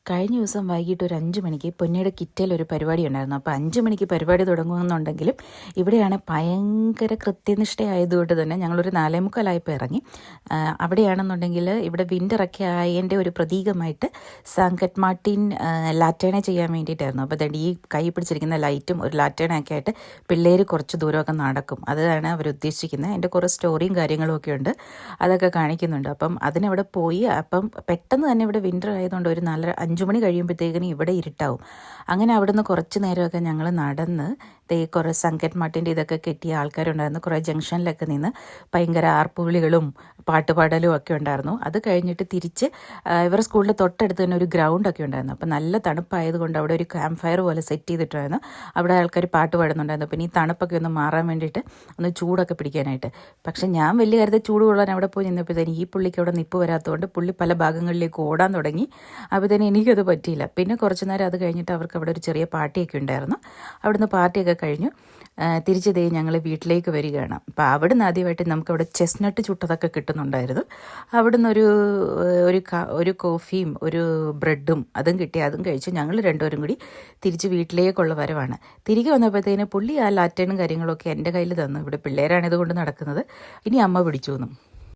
കഴിഞ്ഞ ദിവസം വൈകിട്ട് ഒരു 5 മണിക്ക് പൊന്നിയുടെ കിറ്റയിൽ ഒരു പരിപാടി ഉണ്ടായിരുന്നു. അപ്പോൾ 5 മണിക്ക് പരിപാടി തുടങ്ങുമെന്നുണ്ടെങ്കിലും ഇവിടെയാണ് ഭയങ്കര കൃത്യനിഷ്ഠയായതുകൊണ്ട് തന്നെ ഞങ്ങളൊരു 4:45 ഇറങ്ങി. അവിടെയാണെന്നുണ്ടെങ്കിൽ ഇവിടെ വിൻ്ററൊക്കെ ആയതിൻ്റെ ഒരു പ്രതീകമായിട്ട് സാങ്കറ്റ് മാർട്ടിൻ ലാറ്റേണ ചെയ്യാൻ വേണ്ടിയിട്ടായിരുന്നു. അപ്പോൾ ഈ കൈ പിടിച്ചിരിക്കുന്ന ലൈറ്റും ഒരു ലാറ്റേണയൊക്കെ ആയിട്ട് പിള്ളേർ കുറച്ച് ദൂരമൊക്കെ നടക്കും. അതാണ് അവർ ഉദ്ദേശിക്കുന്നത്. അതിൻ്റെ കുറേ സ്റ്റോറിയും കാര്യങ്ങളും ഒക്കെ ഉണ്ട്, അതൊക്കെ കാണിക്കുന്നുണ്ട്. അപ്പം അതിനവിടെ പോയി. അപ്പം പെട്ടെന്ന് തന്നെ ഇവിടെ വിൻ്റർ ആയതുകൊണ്ട് ഒരു 5 മണി കഴിയുമ്പോഴത്തേക്കിനും ഇവിടെ ഇരുട്ടാവും. അങ്ങനെ അവിടുന്ന് കുറച്ച് നേരമൊക്കെ ഞങ്ങൾ നടന്ന് കുറേ സാങ്കറ്റ് മാർട്ടിൻ്റെ ഇതൊക്കെ കെട്ടിയ ആൾക്കാരുണ്ടായിരുന്നു. കുറേ ജംഗ്ഷനിലൊക്കെ നിന്ന് ഭയങ്കര ആർപ്പുവിളികളും പാട്ടുപാടലും ഒക്കെ ഉണ്ടായിരുന്നു. അത് കഴിഞ്ഞിട്ട് തിരിച്ച് ഇവരുടെ സ്കൂളിൻ്റെ തൊട്ടടുത്ത് തന്നെ ഒരു ഗ്രൗണ്ടൊക്കെ ഉണ്ടായിരുന്നു. അപ്പോൾ നല്ല തണുപ്പായതുകൊണ്ട് അവിടെ ഒരു ക്യാമ്പ് ഫയർ പോലെ സെറ്റ് ചെയ്തിട്ടായിരുന്നു. അവിടെ ആൾക്കാർ പാട്ട് പാടുന്നുണ്ടായിരുന്നു. പിന്നെ ഈ തണുപ്പൊക്കെ ഒന്ന് മാറാൻ വേണ്ടിയിട്ട് ഒന്ന് ചൂടൊക്കെ പിടിക്കാനായിട്ട്. പക്ഷെ ഞാൻ വലിയ കാര്യത്തിൽ ചൂട് കൊള്ളാൻ അവിടെ പോയി നിന്നപ്പോഴത്തേന് ഈ പുള്ളിക്ക് അവിടെ നിപ്പ് വരാത്തതുകൊണ്ട് പുള്ളി പല ഭാഗങ്ങളിലേക്ക് ഓടാൻ തുടങ്ങി. അപ്പോഴത്തേന് എനിക്കത് പറ്റിയില്ല. പിന്നെ കുറച്ച് നേരം അത് കഴിഞ്ഞിട്ട് അവർക്ക് അവിടെ ഒരു ചെറിയ പാർട്ടിയൊക്കെ ഉണ്ടായിരുന്നു. അവിടുന്ന് പാർട്ടിയൊക്കെ കഴിഞ്ഞു തിരിച്ച് ഞങ്ങൾ വീട്ടിലേക്ക് വരികയാണ്. അപ്പോൾ അവിടുന്ന് ആദ്യമായിട്ട് നമുക്കവിടെ ചെസ്നട്ട് ചുട്ടതൊക്കെ കിട്ടുന്നുണ്ടായിരുന്നു. അവിടുന്ന് ഒരു കോഫിയും ഒരു ബ്രെഡും അതും കിട്ടി. അതും കഴിച്ച് ഞങ്ങൾ രണ്ടുപേരും കൂടി തിരിച്ച് വീട്ടിലേക്കുള്ള വരവാണ്. തിരികെ വന്നപ്പോഴത്തേന് പുള്ളി ആ ലാറ്റേണും കാര്യങ്ങളൊക്കെ എൻ്റെ കയ്യിൽ തന്നു. ഇവിടെ പിള്ളേരാണിത് കൊണ്ട് നടക്കുന്നത്, ഇനി അമ്മ പിടിച്ചു എന്നും.